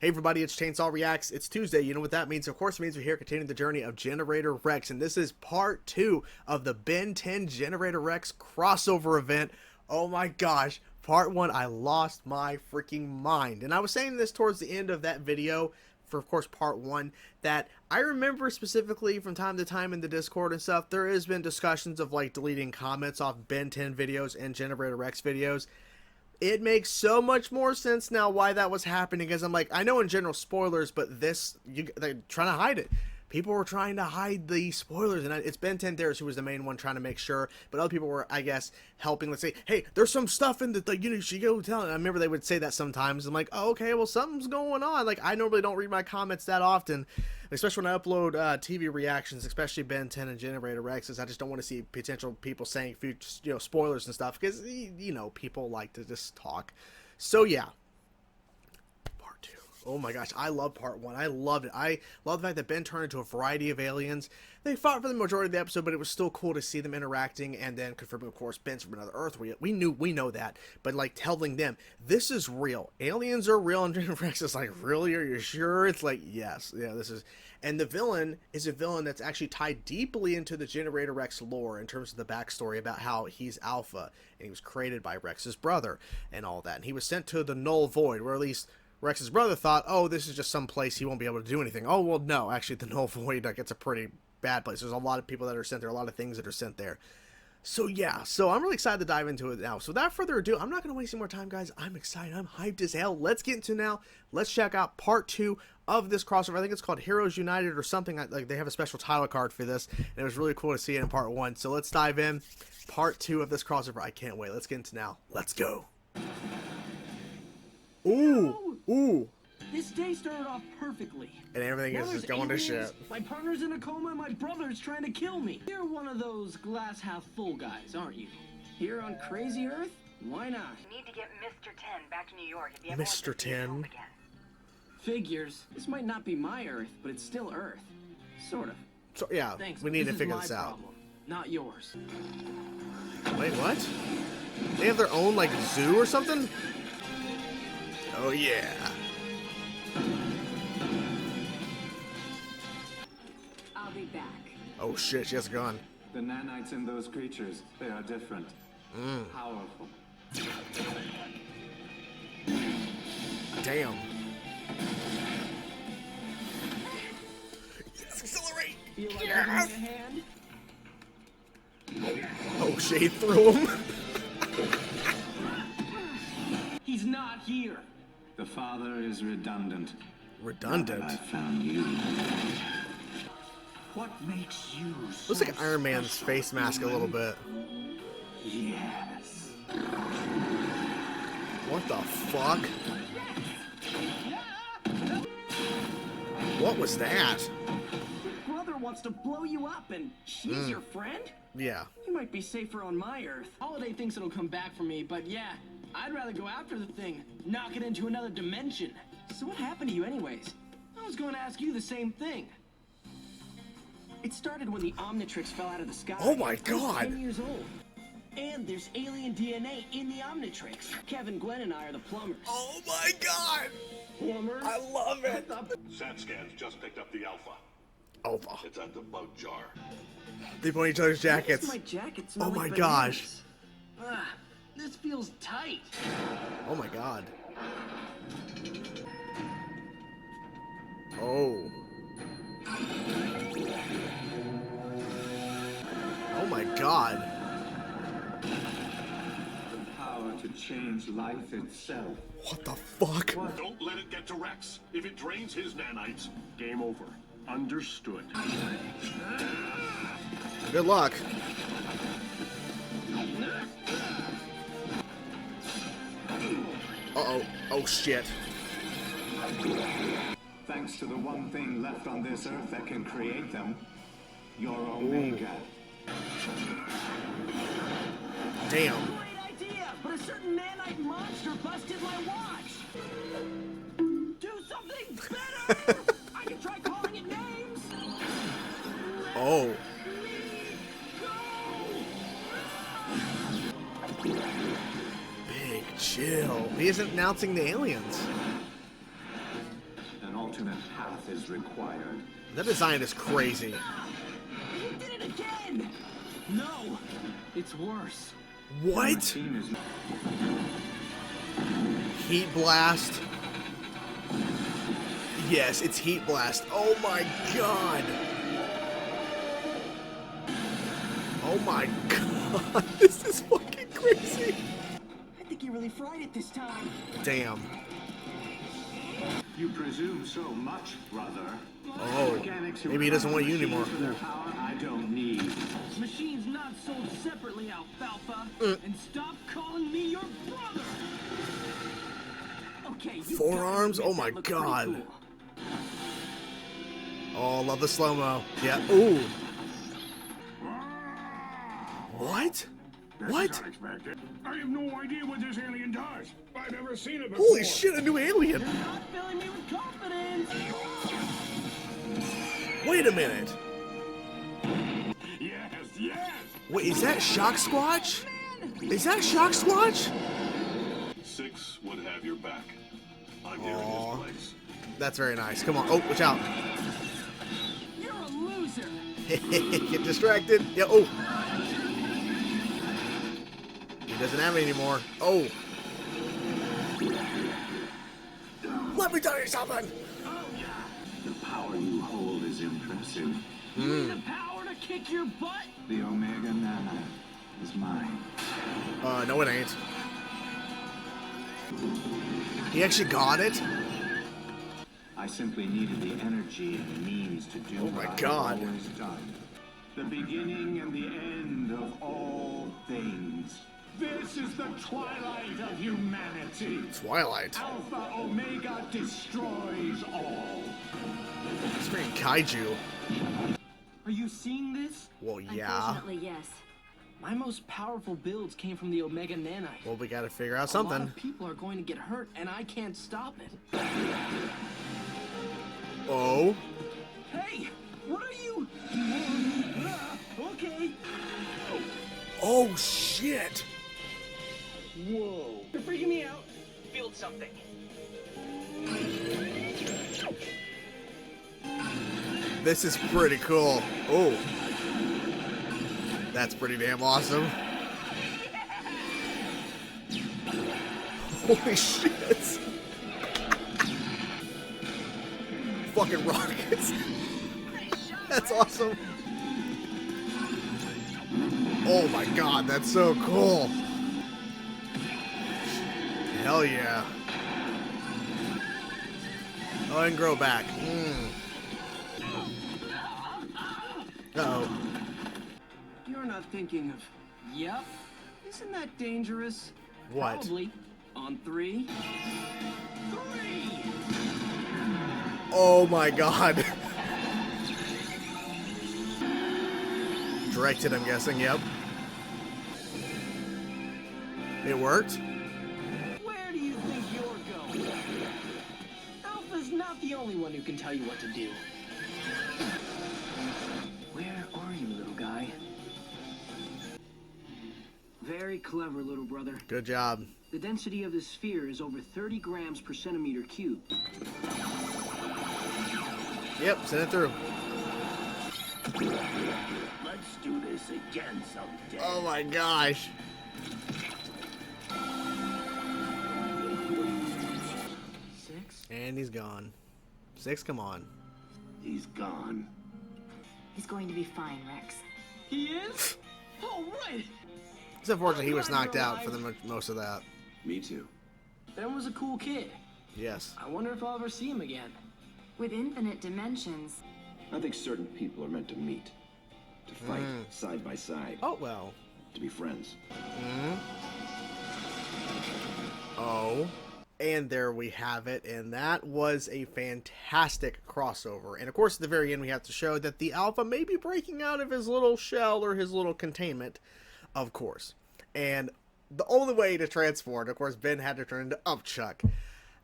Hey everybody, it's Chainsaw Reacts. It's Tuesday. You know what that means? Of course, it means we're here continuing the journey of Generator Rex, and this is part 2 of the Ben 10 Generator Rex crossover event. Oh my gosh, part 1, I lost my freaking mind. And I was saying this towards the end of that video for, of course, part 1, that I remember specifically from time to time in the Discord and stuff, there has been discussions of like deleting comments off Ben 10 videos and Generator Rex videos. It makes so much more sense now why that was happening, because I'm like, I know in general spoilers, but this, they're trying to hide it. People were trying to hide the spoilers, and it's Ben 10 Theris who was the main one trying to make sure, but other people were, I guess, helping. Let's say, hey, there's some stuff in the, like, you should go tell. And I remember they would say that sometimes. I'm like, oh, okay, well, something's going on. Like, I normally don't read my comments that often, especially when I upload TV reactions, especially Ben 10 and Generator Rexes. I just don't want to see potential people saying future, spoilers and stuff, because, people like to just talk. So, yeah. Oh my gosh, I love part 1. I loved it. I love the fact that Ben turned into a variety of aliens. They fought for the majority of the episode, but it was still cool to see them interacting, and then confirming, of course, Ben's from another Earth. We know that, but like telling them this is real. Aliens are real, and Generator Rex is like, really? Are you sure? It's like, yes, yeah, this is. And the villain is a villain that's actually tied deeply into the Generator Rex lore in terms of the backstory about how he's Alpha, and he was created by Rex's brother and all that, and he was sent to the Null Void, where at least Rex's brother thought, oh, this is just some place he won't be able to do anything. Oh, well, no, actually, the Null Void, like, it's a pretty bad place. There's a lot of people that are sent there, a lot of things that are sent there. So, yeah, so I'm really excited to dive into it now. So, without further ado, I'm not going to waste any more time, guys. I'm excited. I'm hyped as hell. Let's get into it now. Let's check out part 2 of this crossover. I think it's called Heroes United or something. Like, they have a special title card for this, and it was really cool to see it in part 1. So, let's dive in. Part 2 of this crossover. I can't wait. Let's get into it now. Let's go. Ooh, ooh. This day started off perfectly. And everything is just going to shit. My partner's in a coma and my brother's trying to kill me. You're one of those glass half full guys, aren't you? Here on Crazy Earth? Why not? You need to get Mr. 10 back to New York if you ever Mr. want to see his home 10. again. Figures. This might not be my Earth, but it's still Earth. Sort of. So, yeah, Thanks, we need to figure is this my out. problem, not yours. Wait, what? They have their own, like, zoo or something? Oh, yeah. I'll be back. Oh, shit, she has a gun. The nanites in those creatures, they are different. Powerful. Damn. Yes, accelerate! Feel like I need a hand? Oh, shade through him. He's not here. The father is redundant. Redundant. I found you. What makes you so Looks like Iron Man's special, face mask a little human? bit. Yes. What the fuck? What was that? Your brother wants to blow you up and she's your friend? Yeah. You might be safer on my Earth. Holiday thinks it'll come back for me, but yeah, I'd rather go after the thing, knock it into another dimension. So what happened to you anyways? I was going to ask you the same thing. It started when the Omnitrix fell out of the sky. Oh my I was God. 10 years old. And there's alien DNA in the Omnitrix. Kevin, Glenn, and I are the plumbers. Oh my god! Plumbers? I love it! SAT scans just picked up the Alpha. Alpha. It's at the bug jar. They put on each other's jackets. My jacket smells Oh my like gosh. bananas. Ah, this feels tight. Oh my god. Oh. Oh my god. The power to change life itself. What the fuck? Don't let it get to Rex. If it drains his nanites, game over. Understood. Good luck. Uh-oh. Oh shit. Thanks to the one thing left on this earth that can create them, your Omega. Damn. Great idea, but a certain nanite monster busted my watch. Do something better. I can try calling it names. Oh. Big chill. He isn't announcing the aliens. is required. That design is crazy. You did it again! No, it's worse. What? Machine is Heat blast. Yes, it's heat blast. Oh my god. Oh my god. This is fucking crazy. I think you really fried it this time. Damn. You presume so much, brother. Oh, maybe he doesn't want you anymore. For their power, I don't need. Machines not sold separately, Alfalfa. And stop calling me your brother. Okay, you Forearms? gotta Oh my admit that looks God. pretty cool. Oh, love the slow-mo. Yeah. Ooh. What? What? Unexpected. I have no idea what this alien does. I've never seen it before. Holy shit, a new alien. You're not filling me with confidence. Wait a minute. Yes, yes. Wait, is that Shock Squatch? Is that Shock Squatch? 6 would have your back. I'm here Aw. in his place. That's very nice. Come on. Oh, watch out. You're a loser. Get distracted. Yeah, oh. He doesn't have it anymore. Oh. Let me tell you something. The power you hold is impressive. You need the power to kick your butt? The Omega Nana is mine. No it ain't. He actually got it? I simply needed the energy and the means to do Oh my what I've God. always done. The beginning and the end of all things. This is the twilight of humanity. Twilight. Alpha Omega destroys all. It's freaking kaiju. Are you seeing this? Well, yeah. Unfortunately, yes. My most powerful builds came from the Omega Nanite. Well, we gotta figure out A lot something. of people are going to get hurt, and I can't stop it. Oh. Hey, what are you? Okay. Oh, shit. Whoa. You're freaking me out. Build something. This is pretty cool. Oh. That's pretty damn awesome. Holy shit. Fucking rockets. That's awesome. Oh my god, that's so cool. Hell yeah. Oh, and grow back. Uh-oh. You're not thinking of, yep. Isn't that dangerous? What? Probably. On 3. 3! Oh my god. Directed, I'm guessing, yep. It worked? Where do you think you're going? Alpha's not the only one who can tell you what to do. Where are you, little guy? Very clever, little brother. Good job. The density of the sphere is over 30 grams per centimeter cubed. Yep, send it through. Let's do this again someday. Oh my gosh. 6? And he's gone. 6, come on. He's gone. He's going to be fine, Rex. He is? Oh, right! It's unfortunate he was knocked out for the most of that. Me too. Ben was a cool kid. Yes. I wonder if I'll ever see him again. With infinite dimensions, I think certain people are meant to meet, to fight side by side, Oh, well. to be friends. Oh. And there we have it. And that was a fantastic crossover. And of course, at the very end, we have to show that the Alpha may be breaking out of his little shell or his little containment, of course. And the only way to transform, of course, Ben had to turn into Upchuck.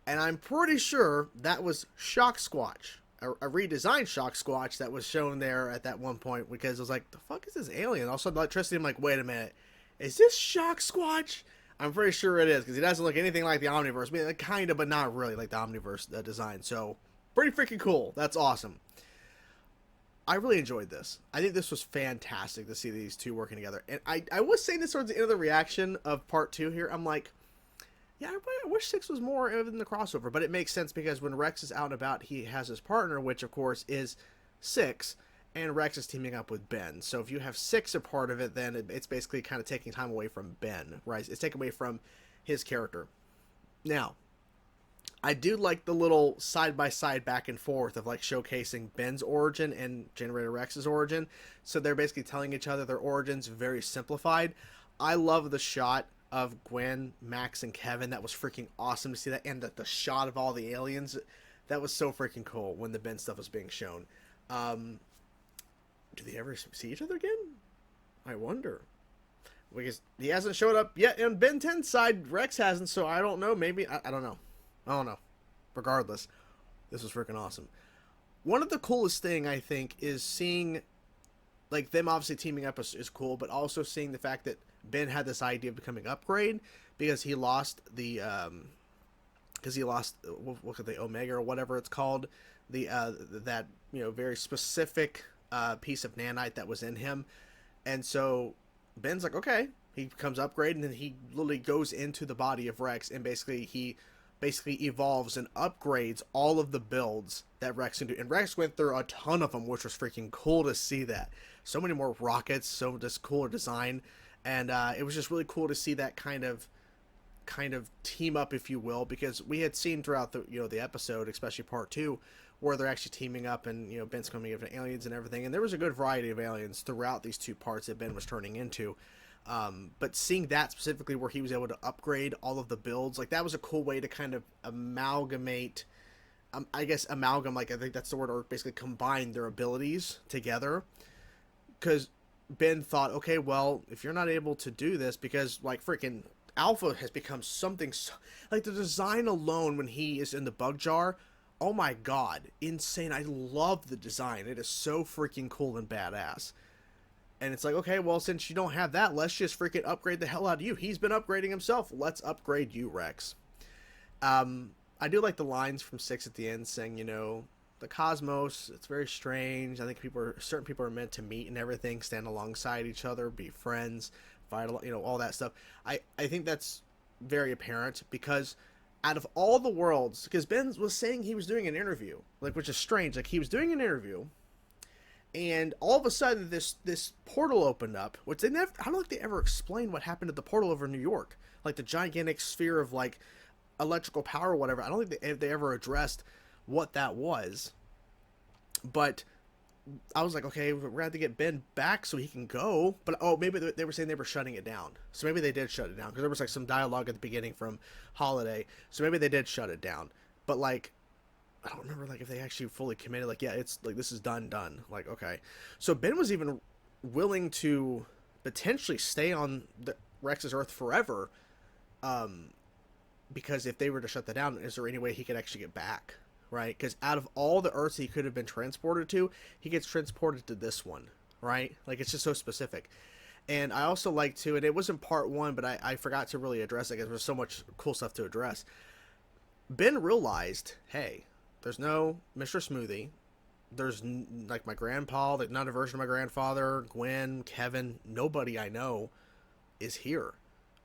And I'm pretty sure that was Shock Squatch. A redesigned Shock Squatch that was shown there at that one point, because it was like, the fuck is this alien? All of a sudden, electricity, I'm like, wait a minute. Is this Shock Squatch? I'm pretty sure it is, because he doesn't look anything like the Omniverse. I mean, kind of, but not really like the Omniverse design. So, pretty freaking cool. That's awesome. I really enjoyed this. I think this was fantastic to see these two working together. And I was saying this towards the end of the reaction of part 2 here. I'm like, yeah, I wish 6 was more in the crossover, but it makes sense because when Rex is out and about, he has his partner, which of course is 6, and Rex is teaming up with Ben. So if you have 6 a part of it, then it's basically kind of taking time away from Ben, right? It's taken away from his character. Now, I do like the little side-by-side back and forth of like showcasing Ben's origin and Generator Rex's origin. So they're basically telling each other their origins very simplified. I love the shot of Gwen, Max, and Kevin. That was freaking awesome to see that. And the shot of all the aliens, that was so freaking cool when the Ben stuff was being shown. Do they ever see each other again? I wonder. Because he hasn't showed up yet on Ben 10's side. Rex hasn't, so I don't know. Maybe, I don't know. I don't know. Regardless, this was freaking awesome. One of the coolest thing, I think, is seeing, like, them obviously teaming up is cool, but also seeing the fact that Ben had this idea of becoming Upgrade because he lost the, look at the Omega or whatever it's called, that, you know, very specific piece of nanite that was in him. And so Ben's like, okay, he becomes Upgrade, and then he literally goes into the body of Rex, and he evolves and upgrades all of the builds that Rex can do. And Rex went through a ton of them, which was freaking cool to see that. So many more rockets, so just cooler design. And it was just really cool to see that kind of team up, if you will, because we had seen throughout the episode, especially part 2, where they're actually teaming up, and Ben's coming up with aliens and everything. And there was a good variety of aliens throughout these 2 parts that Ben was turning into. But seeing that specifically where he was able to upgrade all of the builds, like, that was a cool way to kind of amalgamate, I think that's the word, or basically combine their abilities together. Because Ben thought, okay, well, if you're not able to do this, because, like, freaking Alpha has become something, like, the design alone when he is in the bug jar, oh my god, insane. I love the design. It is so freaking cool and badass. And it's like, okay, well, since you don't have that, let's just freaking upgrade the hell out of you. He's been upgrading himself. Let's upgrade you, Rex. I do like the lines from 6 at the end saying, the cosmos, it's very strange. I think certain people are meant to meet and everything, stand alongside each other, be friends, fight, all that stuff. I think that's very apparent because out of all the worlds, because Ben was saying he was doing an interview, like, which is strange. Like, he was doing an interview, and all of a sudden, this portal opened up, which I don't think they ever explained what happened at the portal over New York, like the gigantic sphere of like electrical power or whatever. I don't think they ever addressed what that was. But I was like, okay, we're gonna have to get Ben back so he can go. But maybe they were saying they were shutting it down, so maybe they did shut it down because there was like some dialogue at the beginning from Holiday, so maybe they did shut it down. But like, I don't remember, like, if they actually fully committed, like, yeah, it's like, this is done. Like, okay. So Ben was even willing to potentially stay on Rex's Earth forever, because if they were to shut that down, is there any way he could actually get back, right? Because out of all the Earths he could have been transported to, he gets transported to this one, right? Like, it's just so specific. And I also like to, and it wasn't part 1, but I forgot to really address it because there's so much cool stuff to address. Ben realized, hey, there's no Mr. Smoothie. There's, like, my grandpa, like, not a version of my grandfather, Gwen, Kevin, nobody I know is here.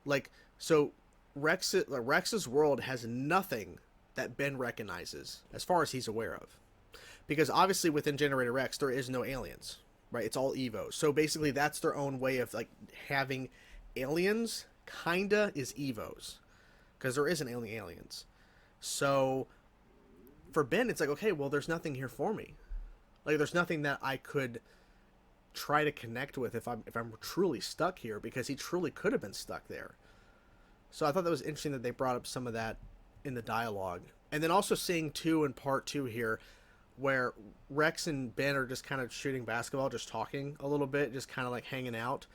Like, so Rex's world has nothing that Ben recognizes, as far as he's aware of. Because obviously within Generator Rex, there is no aliens, right? It's all Evos. So basically that's their own way of, like, having aliens, kinda, is Evos. Because there isn't aliens. So for Ben, it's like, okay, well, there's nothing here for me. Like, there's nothing that I could try to connect with if I'm truly stuck here, because he truly could have been stuck there. So I thought that was interesting that they brought up some of that in the dialogue. And then also seeing, too, in part 2 here, where Rex and Ben are just kind of shooting basketball, just talking a little bit, just kind of like hanging out.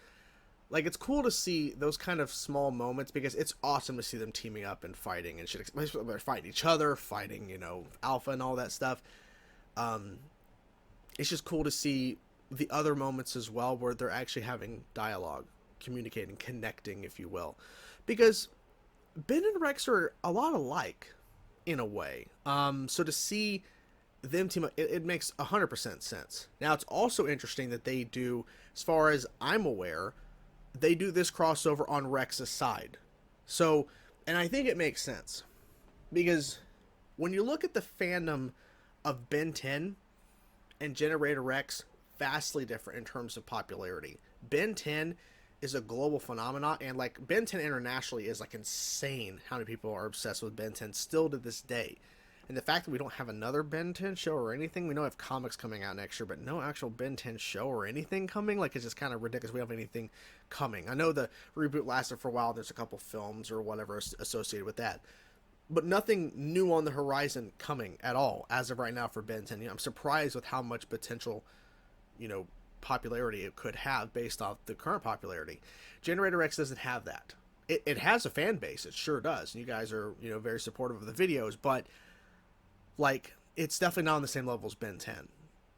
Like, it's cool to see those kind of small moments, because it's awesome to see them teaming up and fighting and shit. They're fighting each other, fighting, Alpha and all that stuff. It's just cool to see the other moments as well, where they're actually having dialogue, communicating, connecting, if you will. Because Ben and Rex are a lot alike, in a way. So to see them team up, it makes 100% sense. Now, it's also interesting that they do, as far as I'm aware, they do this crossover on Rex's side. So, and I think it makes sense. Because when you look at the fandom of Ben 10 and Generator Rex, vastly different in terms of popularity. Ben 10 is a global phenomenon, and like Ben 10 internationally is like insane how many people are obsessed with Ben 10 still to this day. And the fact that we don't have another Ben 10 show or anything, we know we have comics coming out next year, but no actual Ben 10 show or anything coming, like, it's just kind of ridiculous. We don't have anything coming. I know the reboot lasted for a while. There's a couple films or whatever associated with that, but nothing new on the horizon coming at all as of right now for Ben 10. I'm surprised with how much potential, popularity it could have based off the current popularity. Generator X doesn't have that. It has a fan base. It sure does. And you guys are, very supportive of the videos, but like, it's definitely not on the same level as Ben 10.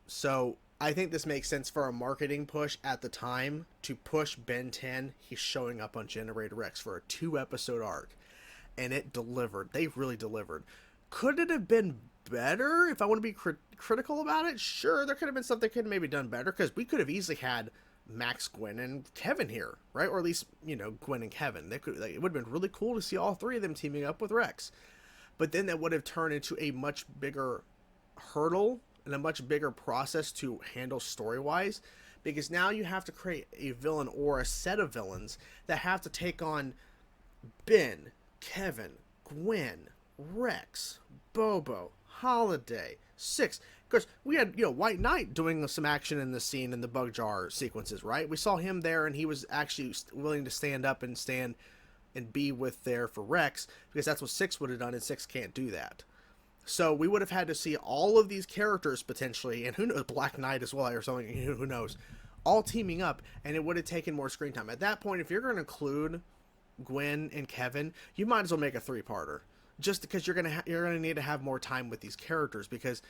So I think this makes sense for a marketing push at the time to push Ben 10. He's showing up on Generator X for a 2-episode arc, and it delivered. They really delivered. Could it have been better if I want to be critical about it? Sure, there could have been something could have maybe done better, because we could have easily had Max, Gwen, and Kevin here, right? Or at least, Gwen and Kevin. They could, it would have been really cool to see all three of them teaming up with Rex. But then that would have turned into a much bigger hurdle and a much bigger process to handle story-wise, because now you have to create a villain or a set of villains that have to take on Ben, Kevin, Gwen, Rex, Bobo, Holiday, Six. Of course, we had, White Knight doing some action in the scene in the bug jar sequences, right? We saw him there, and he was actually willing to stand up and stand and be with there for Rex, because that's what Six would have done, and Six can't do that. So we would have had to see all of these characters potentially, and who knows, Black Knight as well, or something, who knows, all teaming up, and it would have taken more screen time. At that point, if you're going to include Gwen and Kevin, you might as well make a 3-parter, just because you're gonna need to have more time with these characters, because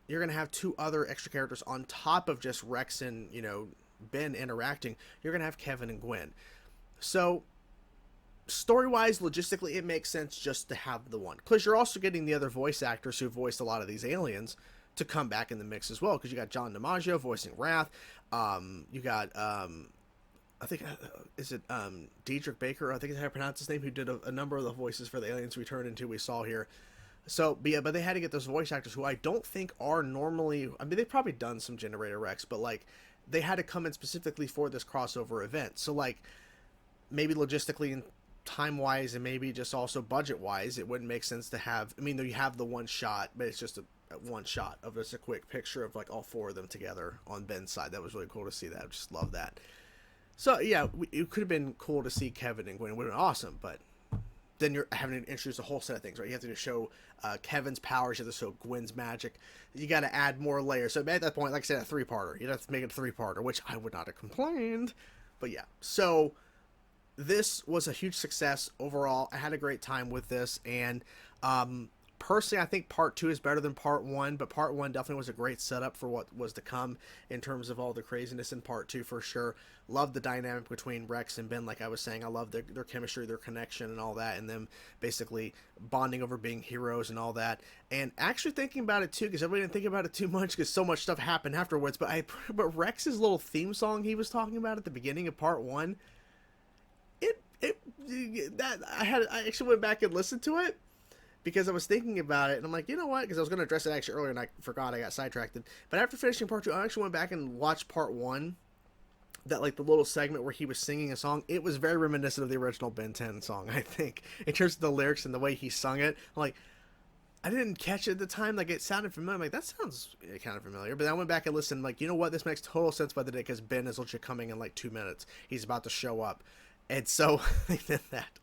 you're gonna have 2 other extra characters on top of just Rex and Ben interacting. You're gonna have Kevin and Gwen. So story-wise, logistically, it makes sense just to have the one, because you're also getting the other voice actors who voiced a lot of these aliens to come back in the mix as well, because you got John DiMaggio voicing Wrath. You got I think, is it Diedrich Baker, I think is how I pronounce his name, who did a number of the voices for the aliens we turned into, we saw here. So, but they had to get those voice actors who I don't think are normally, I mean, they've probably done some Generator Rex, but like, they had to come in specifically for this crossover event. So like, maybe logistically and time-wise, and maybe just also budget-wise, it wouldn't make sense to have, I mean, though you have the one shot, but it's just a one shot of just a quick picture of like all 4 of them together on Ben's side. That was really cool to see that. I just love that. So yeah, it could have been cool to see Kevin and Gwen. It would have been awesome, but then you're having to introduce a whole set of things, right? You have to show Kevin's powers, you have to show Gwen's magic. You got to add more layers. So at that point, like I said, a 3-parter. You'd have to make it a 3-parter, which I would not have complained. But yeah, so this was a huge success overall. I had a great time with this, and personally, I think part 2 is better than part 1, but part 1 definitely was a great setup for what was to come in terms of all the craziness in part 2 for sure. Love the dynamic between Rex and Ben, like I was saying. I love their chemistry, their connection, and all that, and them basically bonding over being heroes and all that. And actually thinking about it too, because everybody didn't think about it too much because so much stuff happened afterwards, but Rex's little theme song he was talking about at the beginning of part 1, I actually went back and listened to it, because I was thinking about it, and I'm like, you know what? Because I was going to address it actually earlier, and I forgot, I got sidetracked. But after finishing part 2, I actually went back and watched part 1, that like the little segment where he was singing a song. It was very reminiscent of the original Ben 10 song, I think, in terms of the lyrics and the way he sung it. I'm like, I didn't catch it at the time, like it sounded familiar. I'm like, that sounds kind of familiar. But then I went back and listened, like, you know what? This makes total sense by the day, because Ben is literally coming in like 2 minutes. He's about to show up. And so, I did that.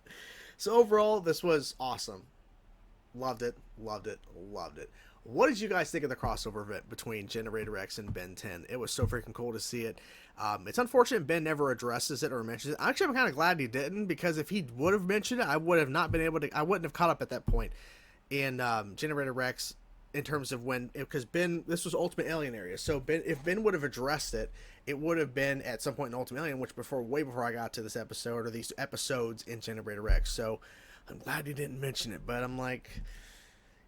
So overall, this was awesome. Loved it, loved it, loved it. What did you guys think of the crossover event between Generator X and Ben 10? It was so freaking cool to see it. It's unfortunate Ben never addresses it or mentions it. Actually, I'm kind of glad he didn't, because if he would have mentioned it, I would have not been able to, I wouldn't have caught up at that point in Generator Rex, in terms of when, because Ben, this was Ultimate Alien area, so Ben, if Ben would have addressed it, it would have been at some point in Ultimate Alien, which way before I got to this episode, or these episodes in Generator Rex. So I'm glad he didn't mention it, but I'm like,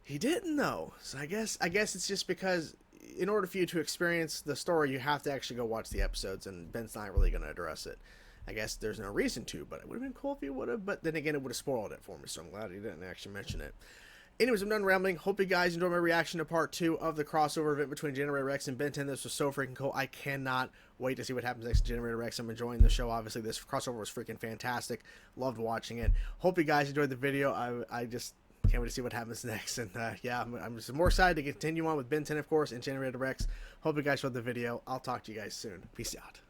He didn't though. So I guess it's just because in order for you to experience the story, you have to actually go watch the episodes, and Ben's not really going to address it. I guess there's no reason to, but it would have been cool if he would have. But then again, it would have spoiled it for me, so I'm glad he didn't actually mention it. Anyways, I'm done rambling. Hope you guys enjoyed my reaction to part 2 of the crossover event between Generator Rex and Ben 10. This was so freaking cool. I cannot wait to see what happens next to Generator Rex. I'm enjoying the show. Obviously, this crossover was freaking fantastic. Loved watching it. Hope you guys enjoyed the video. I just can't wait to see what happens next. And yeah, I'm just more excited to continue on with Ben 10, of course, and Generator Rex. Hope you guys enjoyed the video. I'll talk to you guys soon. Peace out.